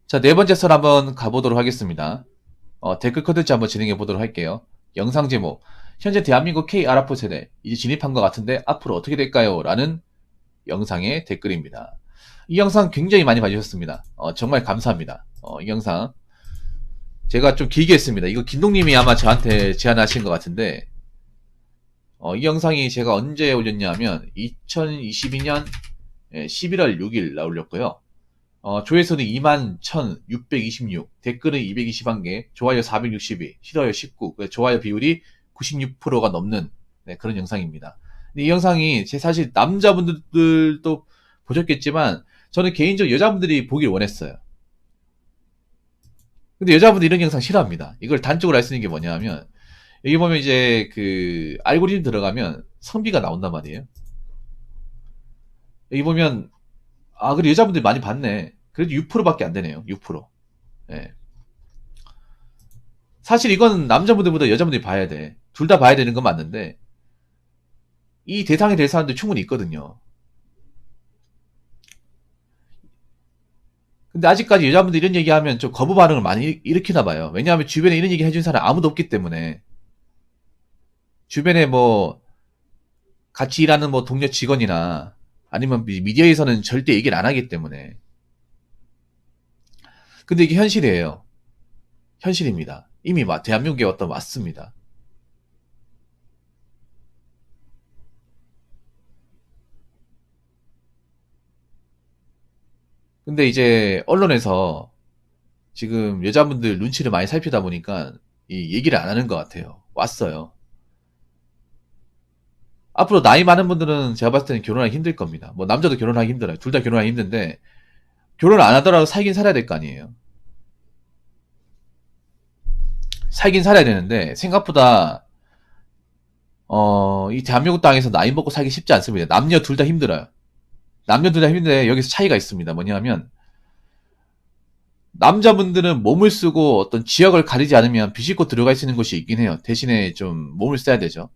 자, 네 번째 썰 한번 가보도록 하겠습니다. 댓글 컨텐츠 한번 진행해 보도록 할게요. 영상 제목, 현재 대한민국 K 아랍포 세대, 이제 진입한 것 같은데 앞으로 어떻게 될까요? 라는 영상의 댓글입니다. 이 영상 굉장히 많이 봐주셨습니다. 정말 감사합니다. 이 영상 제가 좀 길게 했습니다. 이거 김동님이 아마 저한테 제안하신 것 같은데, 이 영상이 제가 언제 올렸냐면 2022년 11월 6일 날 올렸고요. 조회수는 21,626, 댓글은 221개, 좋아요 462, 싫어요 19, 좋아요 비율이 96%가 넘는 그런 영상입니다. 근데 이 영상이 사실 남자분들도 보셨겠지만 저는 개인적으로 여자분들이 보길 원했어요. 근데 여자분들이 이런 영상 싫어합니다. 이걸 단적으로 알 수 있는 게 뭐냐면 여기 보면 이제 그 알고리즘 들어가면 성비가 나온단 말이에요. 여기 보면 그래 여자분들이 많이 봤네. 그래도 6%밖에 안 되네요. 6%. 예. 사실 이건 남자분들보다 여자분들이 봐야 돼. 둘 다 봐야 되는 건 맞는데 이 대상이 될 사람들 충분히 있거든요. 근데 아직까지 여자분들 이런 얘기하면 좀 거부 반응을 많이 일으키나 봐요. 왜냐하면 주변에 이런 얘기 해준 사람 아무도 없기 때문에 주변에 뭐 같이 일하는 뭐 동료 직원이나 아니면 미디어에서는 절대 얘기를 안 하기 때문에. 근데 이게 현실이에요. 현실입니다. 이미 대한민국에 왔습니다. 근데 이제 언론에서 지금 여자분들 눈치를 많이 살피다 보니까 이 얘기를 안 하는 것 같아요. 왔어요. 앞으로 나이 많은 분들은 제가 봤을 때는 결혼하기 힘들 겁니다. 뭐 남자도 결혼하기 힘들어요. 둘 다 결혼하기 힘든데 결혼 안 하더라도 살긴 살아야 될 거 아니에요. 살긴 살아야 되는데 생각보다 이 대한민국 땅에서 나이 먹고 살기 쉽지 않습니다. 남녀 둘 다 힘들어요. 남녀 둘 다 힘든데 여기서 차이가 있습니다. 뭐냐면 남자분들은 몸을 쓰고 어떤 지역을 가리지 않으면 비집고 들어갈 수 있는 곳이 있긴 해요. 대신에 좀 몸을 써야 되죠.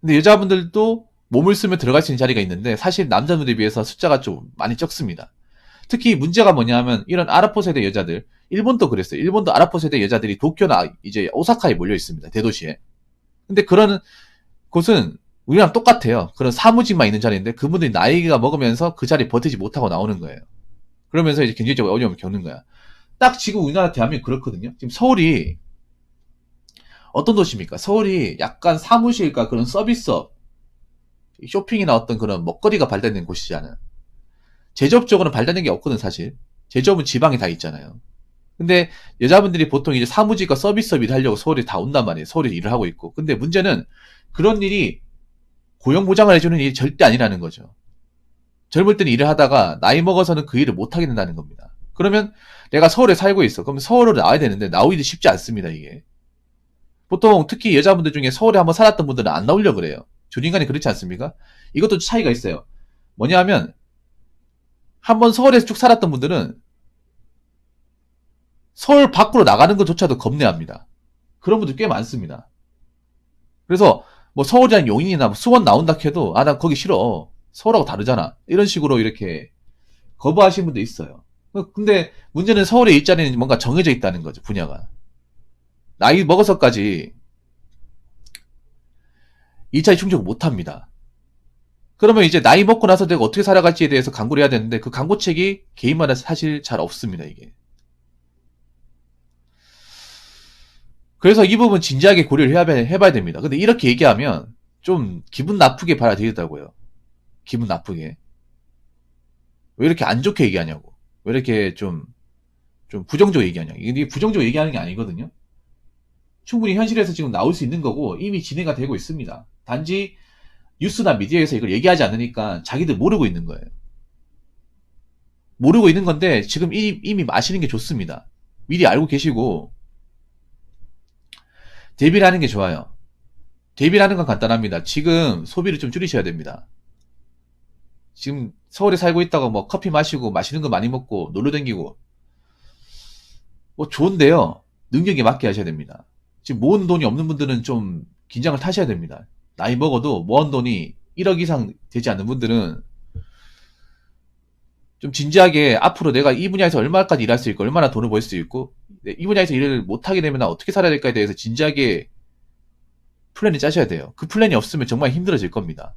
근데 여자분들도 몸을 쓰면 들어갈 수 있는 자리가 있는데 사실 남자분들에 비해서 숫자가 좀 많이 적습니다. 특히 문제가 뭐냐면 이런 아랍포 세대 여자들, 일본도 그랬어요. 일본도 아랍포 세대 여자들이 도쿄나 이제 오사카에 몰려 있습니다. 대도시에. 근데 그런 곳은 우리랑 똑같아요. 그런 사무직만 있는 자리인데 그분들이 나이가 먹으면서 그 자리에 버티지 못하고 나오는 거예요. 그러면서 이제 경제적으로 어려움을 겪는 거야. 딱 지금 우리나라 대한민국 그렇거든요. 지금 서울이 어떤 도시입니까? 서울이 약간 사무실과 그런 서비스업, 쇼핑이나 어떤 그런 먹거리가 발달된 곳이잖아요. 제조업적으로는 발달된 게 없거든, 사실. 제조업은 지방에 다 있잖아요. 근데 여자분들이 보통 이제 사무직과 서비스업 일을 하려고 서울에 다 온단 말이에요. 서울에 일을 하고 있고. 근데 문제는 그런 일이 고용 보장을 해주는 일이 절대 아니라는 거죠. 젊을 때는 일을 하다가 나이 먹어서는 그 일을 못 하게 된다는 겁니다. 그러면 내가 서울에 살고 있어. 그럼 서울로 나와야 되는데 나오기도 쉽지 않습니다, 이게. 보통 특히 여자분들 중에 서울에 한번 살았던 분들은 안 나오려고 그래요. 조인간이 그렇지 않습니까? 이것도 차이가 있어요. 뭐냐 하면 한번 서울에서 쭉 살았던 분들은 서울 밖으로 나가는 것조차도 겁내합니다. 그런 분들 꽤 많습니다. 그래서 뭐 서울이랑 용인이나 뭐 수원 나온다 해도 난 거기 싫어. 서울하고 다르잖아. 이런 식으로 이렇게 거부하시는 분도 있어요. 근데 문제는 서울의 일자리는 뭔가 정해져 있다는 거죠, 분야가. 나이 먹어서까지 일자리 충족을 못 합니다. 그러면 이제 나이 먹고 나서 내가 어떻게 살아갈지에 대해서 강구를 해야 되는데 그 강구책이 개인마다 사실 잘 없습니다, 이게. 그래서 이 부분 진지하게 고려를 해봐야 됩니다. 근데 이렇게 얘기하면 좀 기분 나쁘게 받아들이더라고요. 기분 나쁘게. 왜 이렇게 안 좋게 얘기하냐고. 왜 이렇게 좀 부정적으로 얘기하냐고. 이게 부정적으로 얘기하는 게 아니거든요. 충분히 현실에서 지금 나올 수 있는 거고 이미 진행이 되고 있습니다. 단지 뉴스나 미디어에서 이걸 얘기하지 않으니까 자기들 모르고 있는 거예요. 모르고 있는 건데 지금 이미 아시는 게 좋습니다. 미리 알고 계시고 대비를 하는 게 좋아요. 대비를 하는 건 간단합니다. 지금 소비를 좀 줄이셔야 됩니다. 지금 서울에 살고 있다가 뭐 커피 마시고 맛있는 거 많이 먹고 놀러 다니고 뭐 좋은데요. 능력에 맞게 하셔야 됩니다. 지금 모은 돈이 없는 분들은 좀 긴장을 타셔야 됩니다. 나이 먹어도 모은 돈이 1억 이상 되지 않는 분들은 좀 진지하게 앞으로 내가 이 분야에서 얼마까지 일할 수 있고 얼마나 돈을 벌 수 있고 이 분야에서 일을 못하게 되면 나 어떻게 살아야 될까에 대해서 진지하게 플랜을 짜셔야 돼요. 그 플랜이 없으면 정말 힘들어질 겁니다.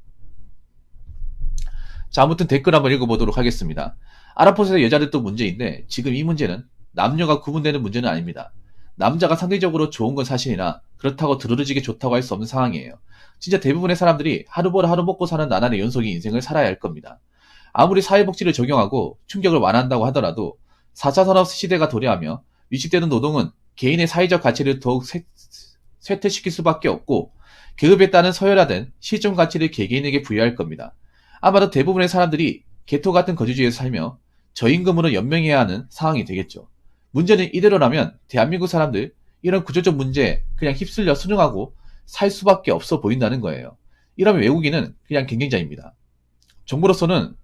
자, 아무튼 댓글 한번 읽어보도록 하겠습니다. 아랍포스의 여자들도 문제인데 지금 이 문제는 남녀가 구분되는 문제는 아닙니다. 남자가 상대적으로 좋은 건 사실이나 그렇다고 드러지게 좋다고 할 수 없는 상황이에요. 진짜 대부분의 사람들이 하루 벌어 하루 먹고 사는 나날의 연속의 인생을 살아야 할 겁니다. 아무리 사회복지를 적용하고 충격을 완화한다고 하더라도 4차 산업 시대가 도래하며 위축되는 노동은 개인의 사회적 가치를 더욱 쇠퇴시킬 수밖에 없고 계급에 따른 서열화된 실존 가치를 개개인에게 부여할 겁니다. 아마도 대부분의 사람들이 개토 같은 거주지에서 살며 저임금으로 연명해야 하는 상황이 되겠죠. 문제는 이대로라면 대한민국 사람들 이런 구조적 문제에 그냥 휩쓸려 순응하고 살 수밖에 없어 보인다는 거예요. 이러면 외국인은 그냥 경쟁자입니다. 정부로서는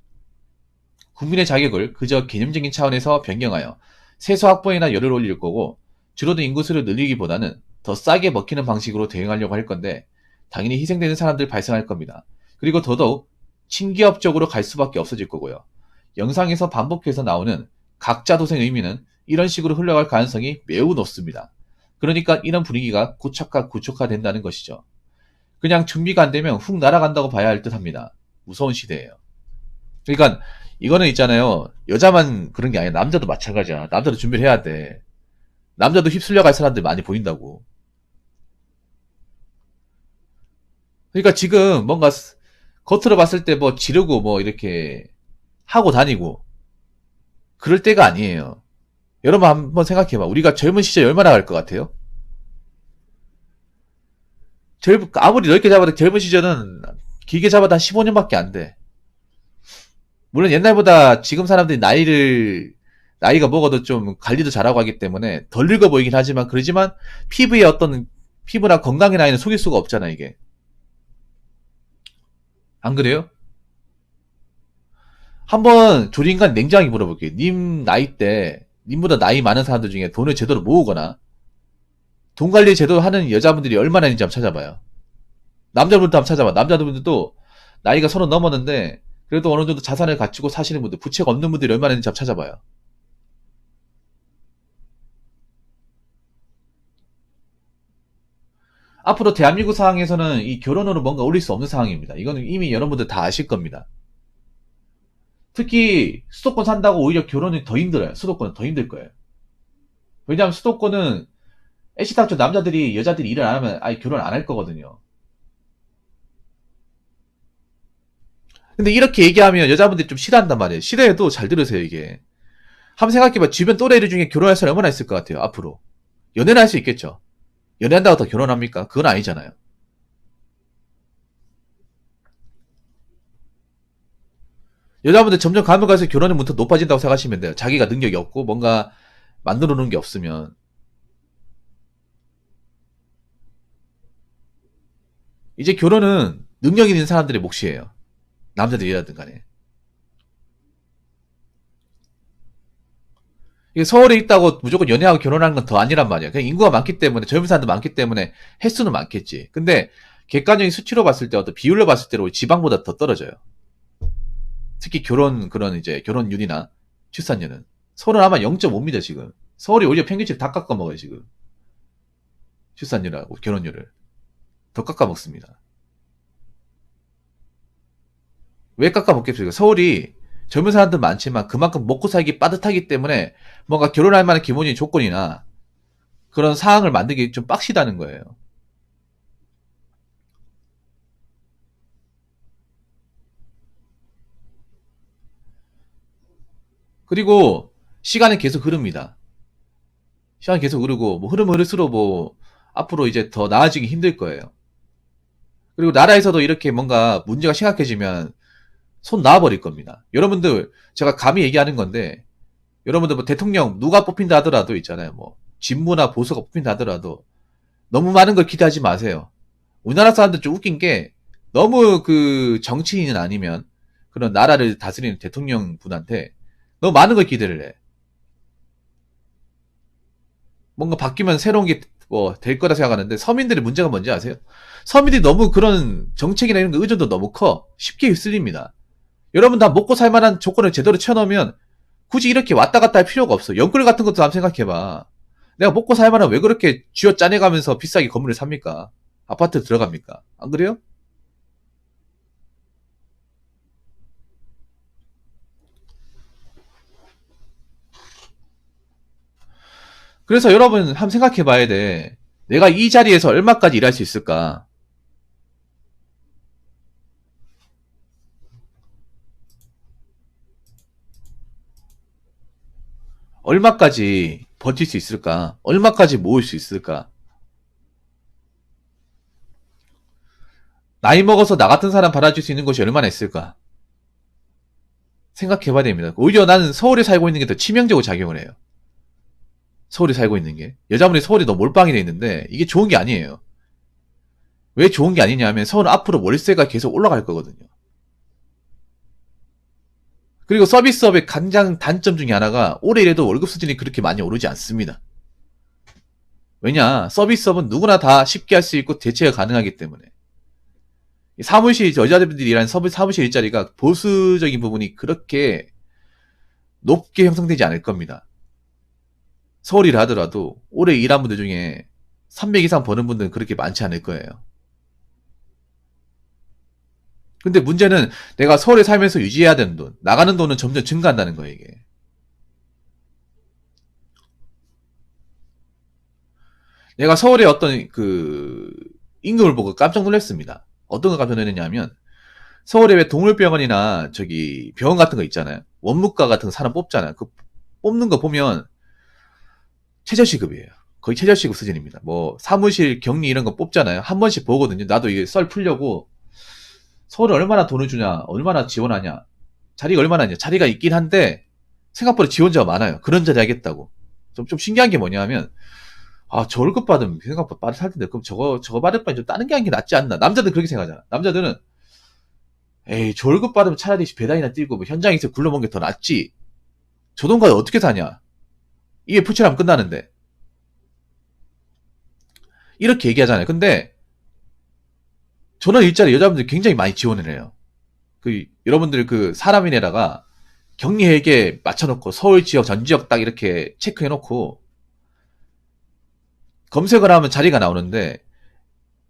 국민의 자격을 그저 개념적인 차원에서 변경하여 세수 확보에나 열을 올릴 거고 줄어든 인구수를 늘리기보다는 더 싸게 먹히는 방식으로 대응하려고 할 건데 당연히 희생되는 사람들 발생할 겁니다. 그리고 더더욱 친기업적으로 갈 수밖에 없어질 거고요. 영상에서 반복해서 나오는 각자 도생 의미는 이런 식으로 흘러갈 가능성이 매우 높습니다. 그러니까 이런 분위기가 구축화된다는 것이죠. 그냥 준비가 안 되면 훅 날아간다고 봐야 할 듯합니다. 무서운 시대예요. 그러니까 이거는 있잖아요. 여자만 그런 게 아니라 남자도 마찬가지야. 남자도 준비를 해야 돼. 남자도 휩쓸려 갈 사람들 많이 보인다고. 그러니까 지금 뭔가 겉으로 봤을 때 뭐 지르고 뭐 이렇게 하고 다니고 그럴 때가 아니에요. 여러분 한번 생각해봐. 우리가 젊은 시절 얼마나 갈 것 같아요? 아무리 넓게 잡아도 젊은 시절은 길게 잡아도 한 15년밖에 안 돼. 물론 옛날보다 지금 사람들이 나이가 먹어도 좀 관리도 잘하고 하기 때문에 덜 늙어 보이긴 하지만, 그러지만 피부나 건강의 나이는 속일 수가 없잖아, 이게. 안 그래요? 한번 조린간 냉정하게 물어볼게요. 님 나이 때, 님보다 나이 많은 사람들 중에 돈을 제대로 모으거나, 돈 관리 제대로 하는 여자분들이 얼마나 있는지 한번 찾아봐요. 남자분들도 한번 찾아봐. 남자분들도 나이가 30 넘었는데, 그래도 어느 정도 자산을 갖추고 사시는 분들, 부채가 없는 분들이 얼마나 있는지 한번 찾아봐요. 앞으로 대한민국 상황에서는 이 결혼으로 뭔가 올릴 수 없는 상황입니다. 이거는 이미 여러분들 다 아실 겁니다. 특히 수도권 산다고 오히려 결혼이 더 힘들어요. 수도권은 더 힘들 거예요. 왜냐하면 수도권은 애시당초 여자들이 일을 안 하면 아예 결혼 안 할 거거든요. 근데 이렇게 얘기하면 여자분들이 좀 싫어한단 말이에요. 싫어해도 잘 들으세요, 이게. 한번 생각해봐. 주변 또래들 중에 결혼할 사람 얼마나 있을 것 같아요, 앞으로. 연애는 할 수 있겠죠. 연애한다고 더 결혼합니까? 그건 아니잖아요. 여자분들 점점 가면 갈수록 결혼의 문턱 높아진다고 생각하시면 돼요. 자기가 능력이 없고 뭔가 만들어 놓은 게 없으면. 이제 결혼은 능력 있는 사람들의 몫이에요. 남자들 여자든 간에. 이게 서울에 있다고 무조건 연애하고 결혼하는 건 더 아니란 말이야. 그냥 인구가 많기 때문에, 젊은 사람도 많기 때문에 횟수는 많겠지. 근데 객관적인 수치로 봤을 때, 어떤 비율로 봤을 때로 지방보다 더 떨어져요. 특히 결혼율이나 출산율은. 서울은 아마 0.5입니다, 지금. 서울이 오히려 평균치를 다 깎아먹어요, 지금. 출산율하고 결혼율을. 더 깎아먹습니다. 왜 깎아먹겠습니까? 서울이 젊은 사람들 많지만 그만큼 먹고 살기 빠듯하기 때문에 뭔가 결혼할 만한 기본적인 조건이나 그런 상황을 만들기 좀 빡시다는 거예요. 그리고 시간은 계속 흐릅니다. 시간이 계속 흐르고 뭐 흐를수록 뭐 앞으로 이제 더 나아지기 힘들 거예요. 그리고 나라에서도 이렇게 뭔가 문제가 심각해지면 손 놔버릴 겁니다. 여러분들 제가 감히 얘기하는 건데, 여러분들 뭐 대통령 누가 뽑힌다 하더라도 있잖아요. 뭐 진보나 보수가 뽑힌다 하더라도 너무 많은 걸 기대하지 마세요. 우리나라 사람들 좀 웃긴 게, 너무 그 정치인은 아니면 그런 나라를 다스리는 대통령 분한테 너무 많은 걸 기대를 해. 뭔가 바뀌면 새로운 게 뭐 될 거라 생각하는데, 서민들의 문제가 뭔지 아세요? 서민들이 너무 그런 정책이나 이런 거 의존도 너무 커. 쉽게 휩쓸립니다. 여러분 다 먹고 살 만한 조건을 제대로 채워넣으면 굳이 이렇게 왔다 갔다 할 필요가 없어. 연끌 같은 것도 한번 생각해봐. 내가 먹고 살 만한 왜 그렇게 쥐어 짜내가면서 비싸게 건물을 삽니까? 아파트 들어갑니까? 안 그래요? 그래서 여러분 한번 생각해 봐야 돼. 내가 이 자리에서 얼마까지 일할 수 있을까? 얼마까지 버틸 수 있을까? 얼마까지 모을 수 있을까? 나이 먹어서 나 같은 사람 받아줄 수 있는 것이 얼마나 있을까? 생각해 봐야 됩니다. 오히려 나는 서울에 살고 있는 게 더 치명적으로 작용을 해요. 서울에 살고 있는 게. 여자분이 서울에 너무 몰빵이 돼 있는데 이게 좋은 게 아니에요. 왜 좋은 게 아니냐 하면 서울은 앞으로 월세가 계속 올라갈 거거든요. 그리고 서비스업의 가장 단점 중에 하나가 오래 일해도 월급 수준이 그렇게 많이 오르지 않습니다. 왜냐? 서비스업은 누구나 다 쉽게 할 수 있고 대체가 가능하기 때문에. 사무실, 여자들이 일하는 사무실 일자리가 보수적인 부분이 그렇게 높게 형성되지 않을 겁니다. 서울 일을 하더라도 오래 일한 분들 중에 300 이상 버는 분들은 그렇게 많지 않을 거예요. 근데 문제는 내가 서울에 살면서 유지해야 되는 돈, 나가는 돈은 점점 증가한다는 거예요, 이게. 내가 서울의 어떤 임금을 보고 깜짝 놀랐습니다. 어떤 거 깜짝 놀랐냐면, 서울에 왜 동물병원이나 저기 병원 같은 거 있잖아요. 원무과 같은 거 사람 뽑잖아요. 그 뽑는 거 보면 최저시급이에요. 거의 최저시급 수준입니다. 뭐 사무실 격리 이런 거 뽑잖아요. 한 번씩 보거든요. 나도 이게 썰 풀려고 서울에 얼마나 돈을 주냐, 얼마나 지원하냐, 자리가 얼마나 있냐. 자리가 있긴 한데 생각보다 지원자가 많아요. 그런 자리 하겠다고. 좀 신기한 게 뭐냐면, 아, 저 월급 받으면 생각보다 빠르게 살 텐데, 그럼 저거 받을 바에 좀 다른 게 하는 게 낫지 않나. 남자들은 그렇게 생각하잖아. 남자들은, 에이, 저 월급 받으면 차라리 배당이나 뛰고 뭐 현장에서 굴러먹는 게 더 낫지. 저 돈 가지고 어떻게 사냐. 이게 푸치하면 끝나는데. 이렇게 얘기하잖아요. 근데 저는 일자리 여자분들이 굉장히 많이 지원을 해요. 여러분들 사람인에다가 격리회계 맞춰놓고 서울 지역, 전 지역 딱 이렇게 체크해놓고 검색을 하면 자리가 나오는데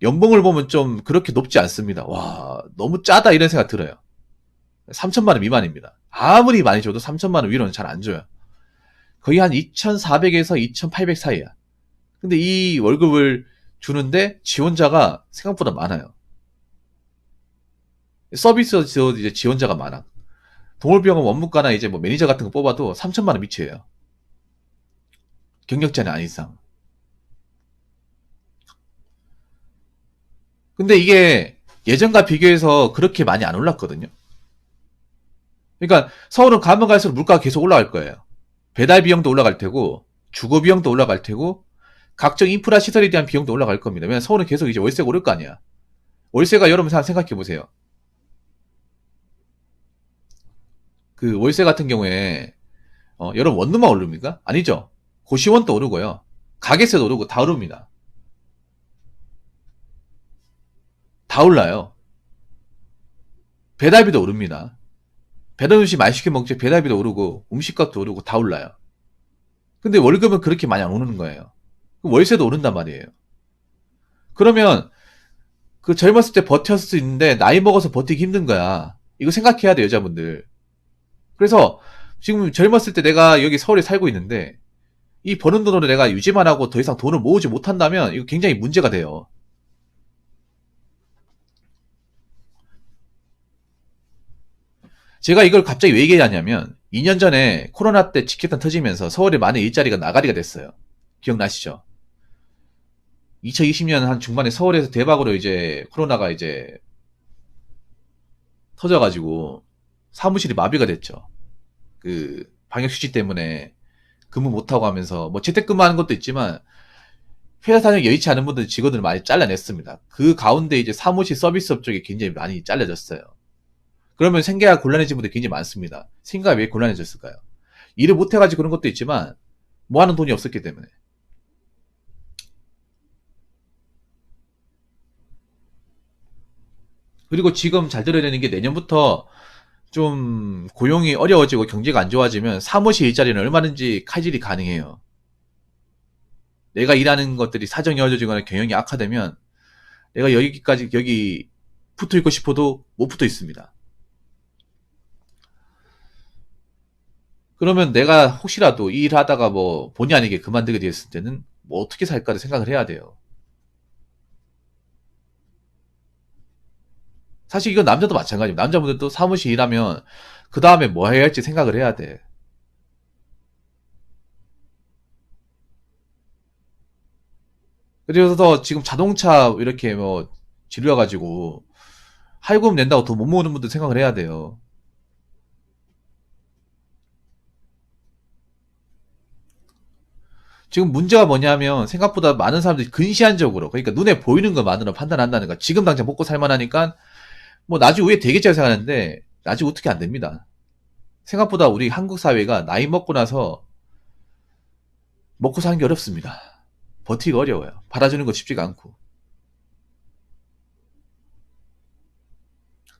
연봉을 보면 좀 그렇게 높지 않습니다. 와, 너무 짜다 이런 생각 들어요. 3천만 원 미만입니다. 아무리 많이 줘도 3천만 원 위로는 잘 안 줘요. 거의 한 2,400에서 2,800 사이야. 근데 이 월급을 주는데 지원자가 생각보다 많아요. 서비스 이제 지원자가 많아. 동물병원 원무과나 이제 뭐 매니저 같은 거 뽑아도 3천만 원 미치예요. 경력자는 아닌 이상. 근데 이게 예전과 비교해서 그렇게 많이 안 올랐거든요. 그러니까 서울은 가면 갈수록 물가가 계속 올라갈 거예요. 배달 비용도 올라갈 테고, 주거 비용도 올라갈 테고, 각종 인프라 시설에 대한 비용도 올라갈 겁니다. 왜냐면 서울은 계속 이제 월세가 오를 거 아니야. 월세가 여러분 생각해 보세요. 그 월세 같은 경우에 여러분 원룸만 오릅니까? 아니죠. 고시원도 오르고요. 가게세도 오르고 다 오릅니다. 다 올라요. 배달비도 오릅니다. 배달 음식 많이 시켜 먹지 배달비도 오르고 음식값도 오르고 다 올라요. 근데 월급은 그렇게 많이 안 오르는 거예요. 월세도 오른단 말이에요. 그러면 그 젊었을 때 버텼을 수 있는데 나이 먹어서 버티기 힘든 거야. 이거 생각해야 돼, 여자분들. 그래서 지금 젊었을 때 내가 여기 서울에 살고 있는데 이 버는 돈으로 내가 유지만 하고 더 이상 돈을 모으지 못한다면 이거 굉장히 문제가 돼요. 제가 이걸 갑자기 왜 얘기하냐면 2년 전에 코로나 때 직격탄 터지면서 서울에 많은 일자리가 나가리가 됐어요. 기억나시죠? 2020년 한 중반에 서울에서 대박으로 이제 코로나가 이제 터져가지고 사무실이 마비가 됐죠. 방역 수칙 때문에 근무 못하고 하면서 뭐 재택근무하는 것도 있지만 회사 다니기 여의치 않은 분들 직원들을 많이 잘라냈습니다. 그 가운데 이제 사무실 서비스업 쪽이 굉장히 많이 잘라졌어요. 그러면 생계가 곤란해진 분들이 굉장히 많습니다. 생계가 왜 곤란해졌을까요? 일을 못해가지고 그런 것도 있지만 뭐 하는 돈이 없었기 때문에. 그리고 지금 잘 들어야 되는 게 내년부터 좀 고용이 어려워지고 경제가 안 좋아지면 사무실 일자리는 얼마든지 칼질이 가능해요. 내가 일하는 것들이 사정이 어려지거나 경영이 악화되면 내가 여기 붙어 있고 싶어도 못 붙어 있습니다. 그러면 내가 혹시라도 이 일을 하다가 뭐 본의 아니게 그만두게 되었을 때는 뭐 어떻게 살까를 생각을 해야 돼요. 사실 이건 남자도 마찬가지입니다. 남자분들도 사무실 일하면 그 다음에 뭐 해야 할지 생각을 해야 돼. 그래서 지금 자동차 이렇게 뭐 지루해가지고 할금 낸다고 돈 못 모으는 분들 생각을 해야 돼요. 지금 문제가 뭐냐면 생각보다 많은 사람들이 근시안적으로, 그러니까 눈에 보이는 것만으로 판단한다는 거. 지금 당장 먹고 살만하니까 뭐 나중 후에 되겠지 생각하는데 나중 어떻게 안 됩니다. 생각보다 우리 한국 사회가 나이 먹고 나서 먹고 사는 게 어렵습니다. 버티기 어려워요. 받아주는 거 쉽지가 않고.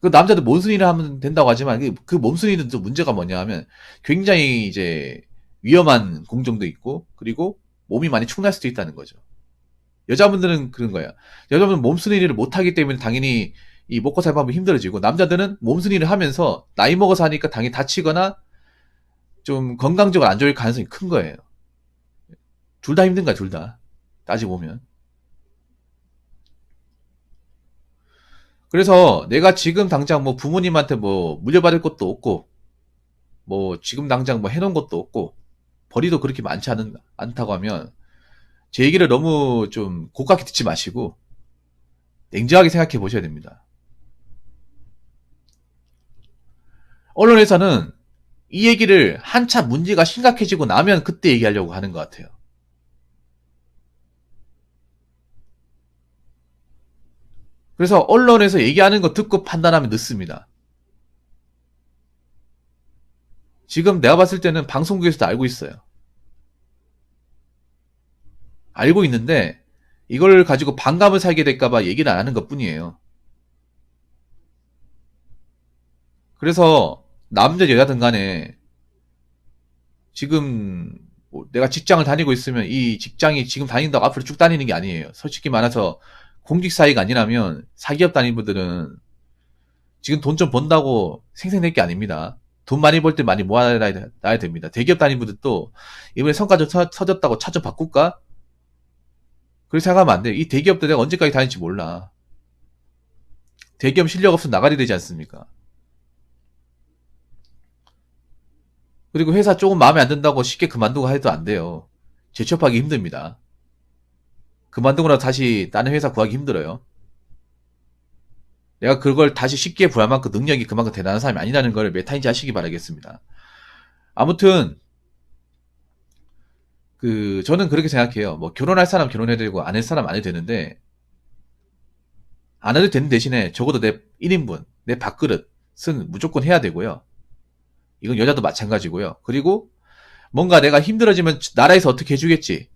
그 남자들 몸순이를 하면 된다고 하지만 그 몸순이는 또 문제가 뭐냐 하면 굉장히 이제 위험한 공정도 있고 그리고 몸이 많이 축날 수도 있다는 거죠. 여자분들은 그런 거야. 여자분은 몸순이를 못하기 때문에 당연히 이 먹고 살 방법이 힘들어지고 남자들은 몸순이를 하면서 나이 먹어서 하니까 당연히 다치거나 좀 건강적으로 안 좋을 가능성이 큰 거예요. 둘 다 힘든 거야, 둘 다. 따지고 보면. 그래서 내가 지금 당장 뭐 부모님한테 뭐 물려받을 것도 없고 뭐 지금 당장 뭐 해놓은 것도 없고 벌이도 그렇게 많지 않다고 하면 제 얘기를 너무 좀 고깝게 듣지 마시고 냉정하게 생각해 보셔야 됩니다. 언론에서는 이 얘기를 한참 문제가 심각해지고 나면 그때 얘기하려고 하는 것 같아요. 그래서 언론에서 얘기하는 거 듣고 판단하면 늦습니다. 지금 내가 봤을 때는 방송국에서도 알고 있어요. 알고 있는데 이걸 가지고 반감을 살게 될까봐 얘기를 안 하는 것 뿐이에요. 그래서 남자 여자든 간에 지금 뭐 내가 직장을 다니고 있으면 이 직장이 지금 다닌다고 앞으로 쭉 다니는 게 아니에요. 솔직히 말해서 공직 사회가 아니라면 사기업 다니는 분들은 지금 돈 좀 번다고 생생낼 게 아닙니다. 돈 많이 벌 때 많이 모아놔야 됩니다. 대기업 다니는 분들도 이번에 성과 좀 터졌다고 차 좀 바꿀까? 그렇게 생각하면 안 돼. 이 대기업들 내가 언제까지 다닐지 몰라. 대기업 실력 없으면 나가리 되지 않습니까? 그리고 회사 조금 마음에 안 든다고 쉽게 그만두고 해도 안 돼요. 재취업하기 힘듭니다. 그만두고 나서 다시 다른 회사 구하기 힘들어요. 내가 그걸 다시 쉽게 구할 만큼 능력이 그만큼 대단한 사람이 아니라는 걸 메타인지 하시기 바라겠습니다. 아무튼 저는 그렇게 생각해요. 뭐 결혼할 사람 결혼해야 되고 안 할 사람 안 해도 되는데 안 해도 되는 대신에 적어도 내 1인분, 내 밥그릇은 무조건 해야 되고요. 이건 여자도 마찬가지고요. 그리고 뭔가 내가 힘들어지면 나라에서 어떻게 해주겠지.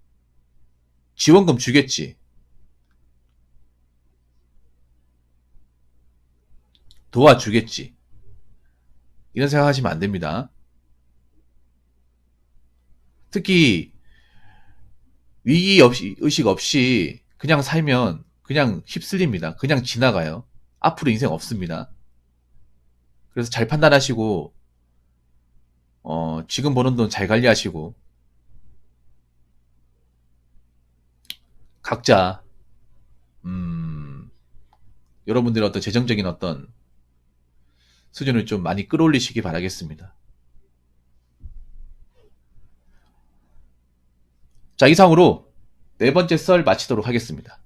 지원금 주겠지. 도와주겠지. 이런 생각하시면 안 됩니다. 특히 위기 없이 의식 없이 그냥 살면 그냥 휩쓸립니다. 그냥 지나가요. 앞으로 인생 없습니다. 그래서 잘 판단하시고 지금 버는 돈 잘 관리하시고 각자 여러분들의 어떤 재정적인 어떤 수준을 좀 많이 끌어올리시기 바라겠습니다. 자, 이상으로 네 번째 썰 마치도록 하겠습니다.